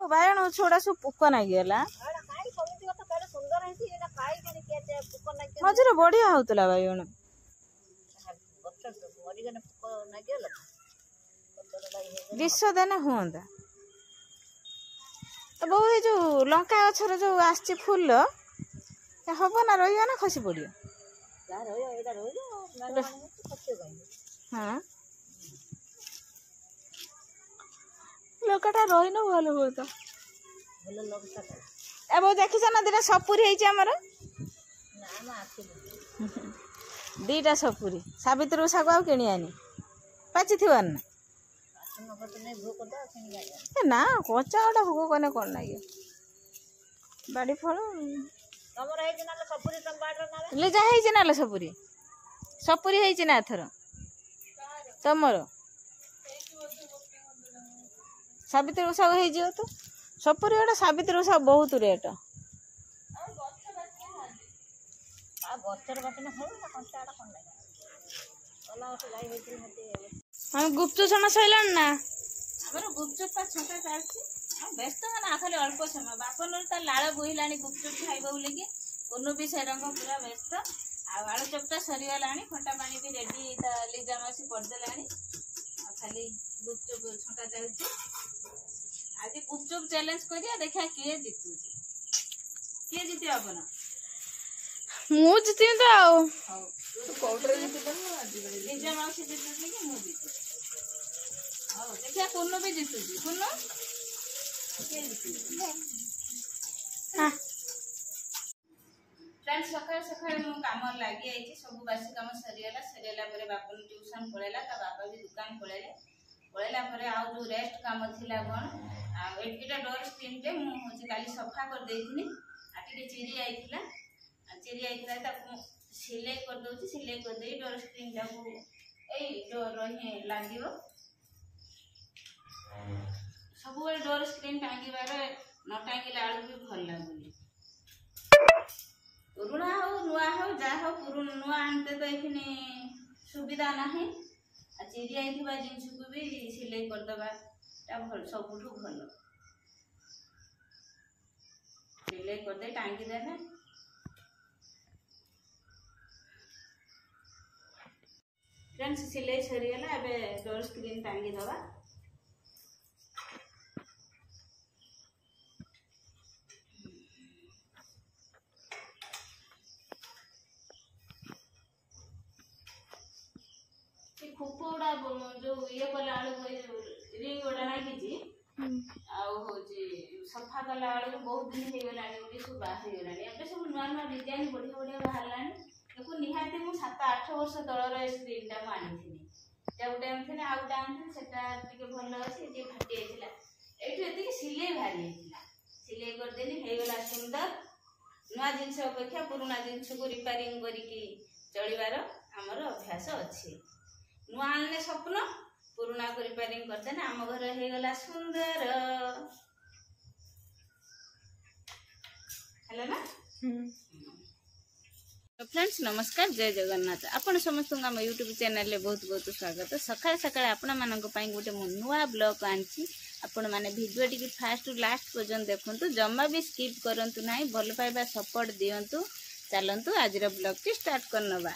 बायण छोड़ा सब पोक नागिगला मझे बढ़िया होता बायण विष देने हुआ तो बहु ये जो लंका गचर जो आसी फूल हम ना रहा ना खसी पड़ो हाँ लंकाटा रही न भल हुए तो ए बहु देखी ना दीटा सपुरी होमर दीटा सपुरी सावित्री ओषा को कि आनी पाची थी ना कचा गोटा भोग कने कौन ना बाड़ी फल ले जा ना सपुरी सपुरी है ना एथर तमर सावित्री ओषा हो तो सपुरी गोटा सावित्री ओषा बहुत रेट हम गुप्तु समय सैला ना गुपचुप छटा चलती व्यस्त मैंने खाली अल्प समय बापन लाड़ बोहला गुपचुप खाइब बोल कि भी से पूरा व्यस्त आलू चपटा सरीगला खटा पानी भी रेडी लिजा मासी करदेला खाली गुपचुप छटा चलती आज गुपचुप चैलेंज करिया देखा किए जीतु किए जीत अपन मु जीती तो लिजा मासी जीतुची कि मु जीतु देखिए कुन्नू भी जीतुची कुन्नू फ्रेंड्स सकाळ सकाळ मु काम लागि आइछि सब बासी काम सरीगला परे बापन ट्यूशन पळेला ता बापा भी दुकान पळेला परे आ जो रेस्ट काम थिला कोन आ एटा डोर स्क्रीन रे मु होछि काली सफा कर देइथिनी आ टिके चिरी आइथिला ता सिलाई कर दोछि सिलाई कर देई डोर स्क्रीन ता को एई डोर रहे लागिवो सब डोर स्क्रीन टांगिबार न टांगिला आलू भी भल लगुनी पुराना हो नुआ हो जा हो पुराना नुआ आनते तो एखने सुविधा नहीं आ चिरी आइथिबा जिंस को भी सिलाई कर दबा ता भल सबठु भल सिलाई कर दे टांगी देना फ्रेंड्स सिलाई सरी गला एबे डोर स्क्रीन टांगी दबा खुपोड़ा जो ये कला रिंग गोटा नागिची सफा कला बहुत दिन हो गला सब बाहर गलानी अब सब नुआ नुआ डिजाइन बढ़िया बढ़िया बाहर देखो निहाती मु 7-8 वर्ष तलर स्क्रीन टा आनी गोटे आनी आउ गोटे आनी से भल अच्छे ये फाटी जाता ये सिलाई बाहरी सिलाई करदेनी होगला सुंदर नुआ जिनस अपेक्षा पुराना जिनस को रिपेयरिंग करके चलबार आमर अभ्यास अच्छी नुआ आने स्वप्न पुराना को रिपेयरिंग करते ना आम घर होगला सुंदर हेलो ना तो फ्रेंड्स नमस्कार जय जगन्नाथ आपण समस्त आम यूट्यूब चैनल बहुत बहुत स्वागत सकाळ सकाळ आपण मानक पई गोटे नुआ ब्लॉग आंची आपण माने वीडियो टी फास्ट टू लास्ट पर्यंत देखंतु जम्मा भी स्किप करंतु नाही भल पाइबा सपोर्ट दियंतु चलंतु आज रो ब्लॉग टी स्टार्ट करनबा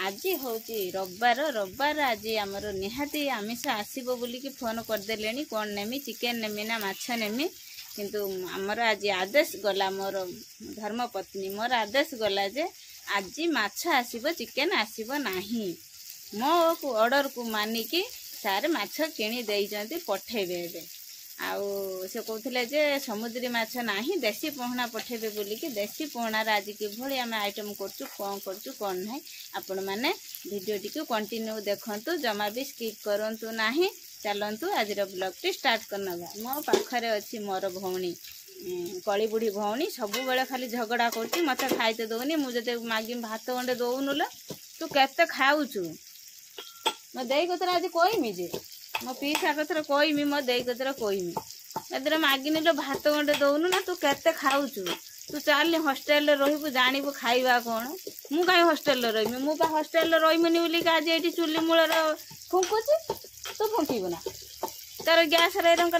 आज हूँ रविवार आज आमर निहाती आमिष आसब बोलिकी फोन करदे कौन नेमी चिकेन नेमी ना माछ नेमी किंतु आमर आज आदेश गला मोर धर्मपत्नी मोर आदेश गला जे आज माछ आसब चिकेन आसब नाही मो ऑर्डर को मानिकी सारे माछ किणी देइजंती पठेबे एबे आउ से कहते जे समुद्री माछ नाही देसी पोहना पठेबे बोलिकी देसी पोहनार आज किभली आम आइटम करचु कौन ना आपण मैंने वीडियो टी कंटिन्यू देखंतु जमा भी स्किप करंतु नाही चलंतु आज ब्लॉग टी स्टार्ट करनबा मो पाखरे अछि मोर भौणी कली बुढ़ी भौणी सब बेले खाली झगड़ा करती मत खाइते दौनी मुझे मागी भात गंडे दौनुल तू केते खाऊचु मो देई कतरा आज कहमी जे मो पीसा कथर कहमी मो देई कथर कहमी एदरे मागिनी लो भात गंडे दौनु ना तू केते खाऊचु तू चल हॉस्टेल रही जानबू खाइबा कौन मु कहीं हॉस्टेल रही मु हॉस्टेल रहीमनि बोली आज ये चुली मूल फुंकुची तू फुंकबू ना तार गैस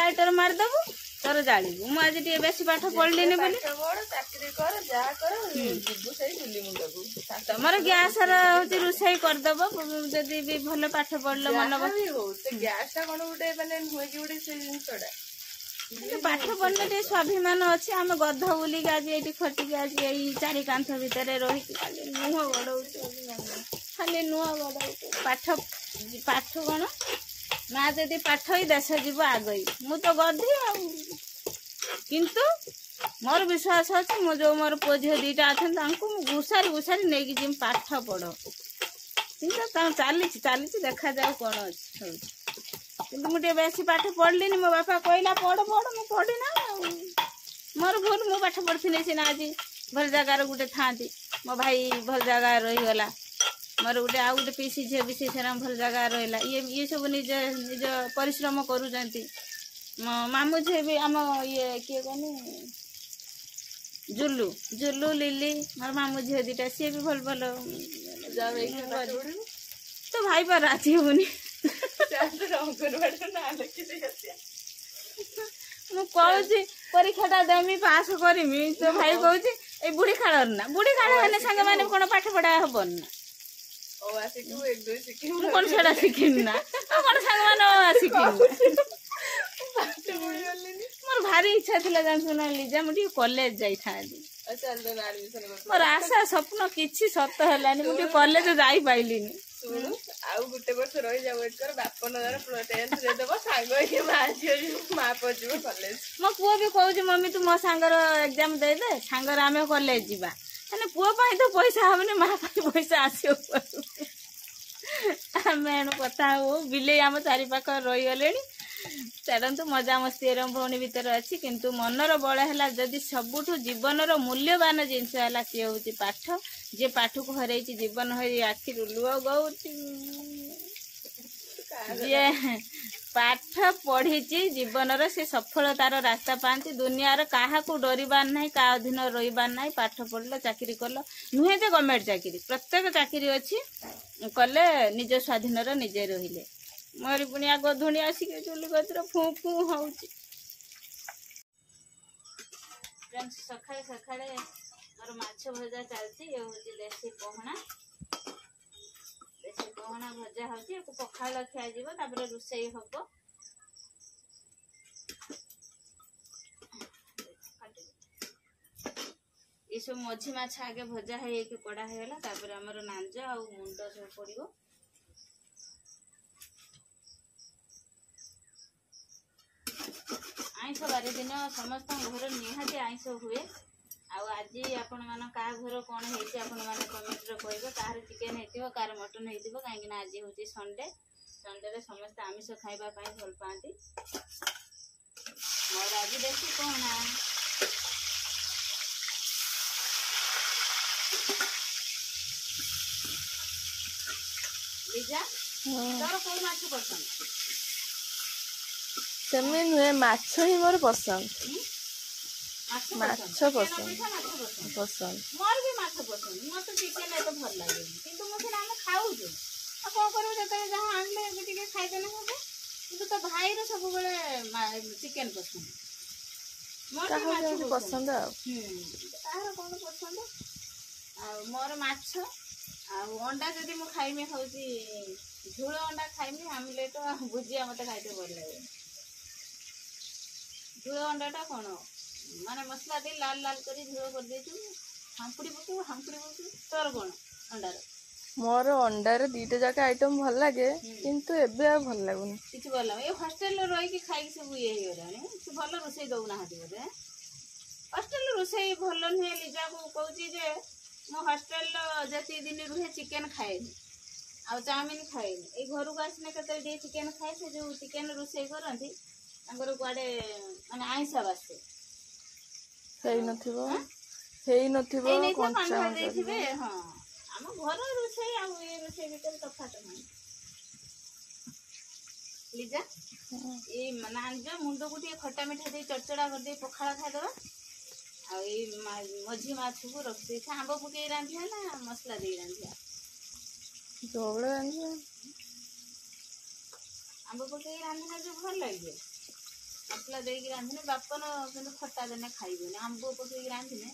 लाइटर मारदेबू तोर जाड़ी मु आज टे बेसी पाठ पढ़लिनी बोली चाकरी कर जहाँ कर जीवु से झुली मुंडकू तमर गैस हूँ रोषे करदेव जदि भी भल पाठ पढ़ल मन हो से गैस टा कौन गोटे माने नुहे कि गोटे से जिनसटा पाठ पढ़ने टे स्वाभिमान अच्छे आम गध बुलिक आज ये खटिक आज यही चारि कांथ भितर रही खाली नुह गड़ौ खाली नुह गड़ौ पाठ पाठ कौन ना जदि पाठ ही देश जीव आगई मु तो गधी किंतु मोर विश्वास अच्छे मो जो मोर पुओ झील दीटा अच्छा घुसारी घुसारी नहीं जिम पाठ पढ़ किंतु चली देखा जाऊ कौन अच्छे किंतु मुझे बेसी पाठ पढ़लिनी मो बापा कहला पढ़ पढ़ मु पढ़ी ना मोर भूल मु पाठ पढ़ी सीना आज भल जगार गोटे था मो भाई भल जगह रहीगला मोर गोटे आउ गोटे पीसी झील भी से भल जगह रहा ये सब निज निज परिश्रम करुँच मामू झील भी आम ये किए कहनी जुलू जुलू लिली मोर मामू झील दीटा सी भी भल भल तो भाई पर राजी होनी मु कहूँ परीक्षा देमी पास करमी तो भाई कहूँ ये बुढ़ी खाड़ ना बुढ़ी खाड़ हेल्ले सांगे मैंने कौन पाठ पढ़ा हबन ना कौन सेटा शिखिन ना कौन सांग मान शिखिन मोर भारी इच्छा थिला जानसु ना लिजा मु कॉलेज जाई थाली मोर आशा स्वप्न किछि सत हेलानी मु कॉलेज जाई पाइलिनी सुनु आउ गुटे वर्ष रही जा वेट कर बाप नगर टेंथ दे देबो सांग के मां पजो कॉलेज मो पुओ भी कहू मम्मी तू मो सांगर एग्जाम दे दे सांगर आमे कॉलेज जीवा हेले पुओ पाई तो पैसा हबनी मां पाई पैसा आसियो आमे एनु कथा हो बिले आम चारि पाख रही गलेनी छाड़ू मजा मस्ती भौणी भितर अच्छी किंतु मनर बल है जदि सबुठु जीवनर मूल्यवान जिनस है सी हूँ पाठ जे पाठ को हर जीवन हो आखि लुह गौ जे पाठ पढ़ी जीवनर से सफलतार रास्ता पाती दुनियार क्या डरबार ना क्या अधीन रहीबार ना पाठ पढ़ल चाकरी कल नुहे जे गवर्नमेंट चाकरी प्रत्येक चाकरी अच्छी कले निज स्वाधीन निजे रहिले मोरी पुणी आग धुणी आसिक चुली गतिर फू फू हो सकाଳେ सकाଳେ मोर माछ भजा चलती ये हूँ देसी पहना भजा होची पखाल खिया जीव तापर रुसई हब ये सब मझी माछ आगे भजा है कड़ा होगा तापर आमर नांज आ मुंड सब पड़ो आईस बार दिन समस्त घर निहाती आईस हुए आज आपण मान क्या घर कौन है आपण मैंने कमेंट कहे कह चिकेन हो कार मटन हो कहीं आज हूँ संडे संडे समस्त आमिष खावाई भल पाती मोर आज देखी कौन लीजा तोर कौ माछ पसंद सेमी नुहे माछ ही मोर पसंद माछ पसंद मोर भी माछ पसंद मत चिकेन तो भल लगे किंतु मत आम खाऊ आ कौन करू जते जहाँ आनले टिके खाइदेना हम किंतु तो भाई रो सब बेले चिकेन पसंद मोर भी माछ पसंद तार कौन पसंद आ मोर माछ आ अंडा जदि मु खाइमे खाउची झोल अंडा खाइमे आमलेट भुजिया मत खाइते भल लगे झोल अंडा टा कौन माने मसला दे लाल लाल करी झोल कर देछु हांपुड़ी पकू तोर कौन अंडार मोर अंडार दीटा जाक आइटम भल लगे किंतु एबे आ भल लागुनी किछ भल ए हॉस्टल रही कि खाई सब ये हो गलानी से भल रोसई दउ ना हाती बोले हॉस्टल रोसई भल नहे लिजा को कहूची जे मो हॉस्टल जति दिन रुहे चिकेन खाएनी आ चाउमिन खाएनी ए घर को आसने कते डे चिकेन खाए से जो चिकेन रोसई करंती तांगर कुआडे माने आइसा बासे हेई नथिबो कंचा देथिबे हां हम घर रोसई आ ए रोसई भीतर तफात नहीं लीजा ए नांज मुंड को खट्टा मिठा दे चटचड़ा कर दे पखाला खाइ दबा आ मझी माछ को रख दे आंब पकई रांधिया ना मसला दे रांधिया जोबड़े रांधिया आंब पकई रांधिना जो भल लगे मसला देकी रांधिने बापन किंतु खट्टा देने खाइबेनि आंबो पकेकी रांधिने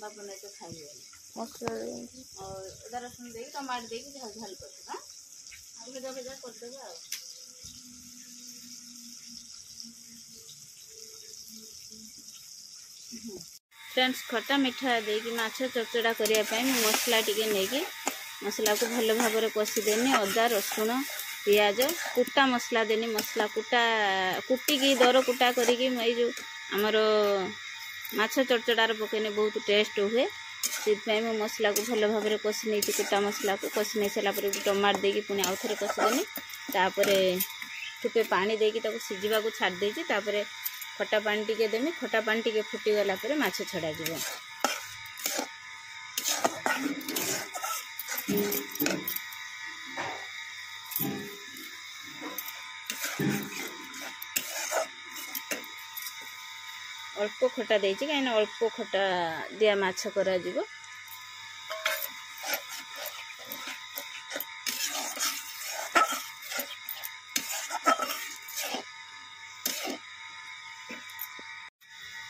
बापन एते खाइबेनि मसला और अदा रसुन देकी टमाटर देकी झाल झाल करदेबा आ भजा भजा करदेबा आ फ्रेंड्स खट्टा मीठा देकी माछ चरचड़ा करिया पई मैं मसला टिके नेकी मसला को भल भाव में कषिदेनी अदा रसुण पियाज कुटा मसला देनी मसला कुटा कुटिकी दर कुटा करिकी जो आमर माछ चरचड़ार पकेने बहुत टेस्ट हुए से मैं मसला को भल भाव में कषि नहीं कुटा मसला को कषि नहीं सारापर टमाटर देकी पुणी आउ थे कषिदेनी तापर थुपे पानी देकी सिझा को छाड़ देती तापर खटा पानी टिके देमी खटा पानी टिके फुटी गला पर माछ छड़ा जीव अल्प खटा देछि कहीं अल्प खटा दिया माछ करा जीव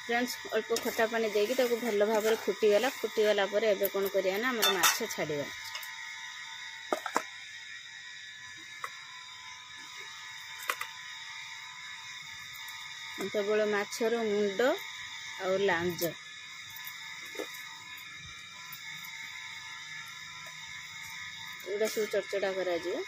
फ्रेंड्स अल्प खटा पानी देकी ताको भल भाव में फुटीगला पर एबे कौन करिया ना हमर माछ छाड़िया केवल माछर मुंड और लांज एगुड़ा सब चरचड़ा करा जीव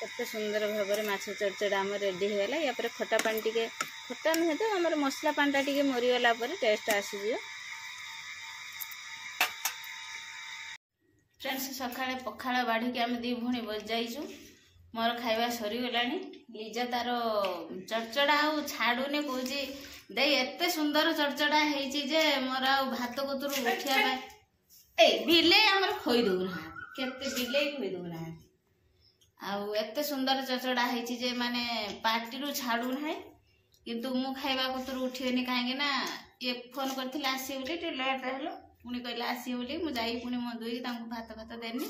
केते सुंदर भाव में माछ चरचड़ा आम रेडी होगा या पर खटा पानी टिके खटा नुहे तो आम मसला पानी टिके मरीगला टेस्ट आसीज फ्रेंड्स सकाଳେ पखाड़ बाढ़ी आम दी भूणी बजाइचु मोर खाଇବା सरीगलानी लीजा तार चरचड़ा आउ छाड़ूनी कौच दे एते सुंदर चरचड़ा होती जे मोर आ भात कतरू उठिया ए बिले आमर खोई दौना केते बिले खोई दौना आउ एते सुंदर चरचड़ा होती जे माने पार्टी छाड़ू ना किंतु मु खाଇବା कतरू उठेनी कहीं ना ये फोन करथिले आसी बोली टे लेट हेलो पुणी कहले आसी बोली मु जाई पुणी मो दुई तांको भात भात देनी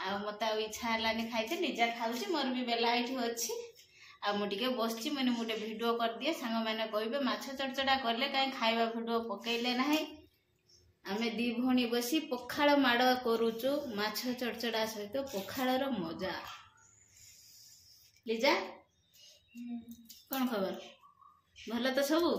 आ मत इच्छा है खाई निजा खाऊँ मोर भी बेला ये अच्छी आ मुझे बसची मैंने गोटे भिडियो कर दिए सांग मैंने कहे माछ चरचड़ा कले कहीं खाଇବା भिडियो पकईले ना आम दी भौणी बसी पखाड़ माड़ करुचु माछ चरचड़ा सहित पखाड़र मजा लीजा कौन खबर भल तो सबू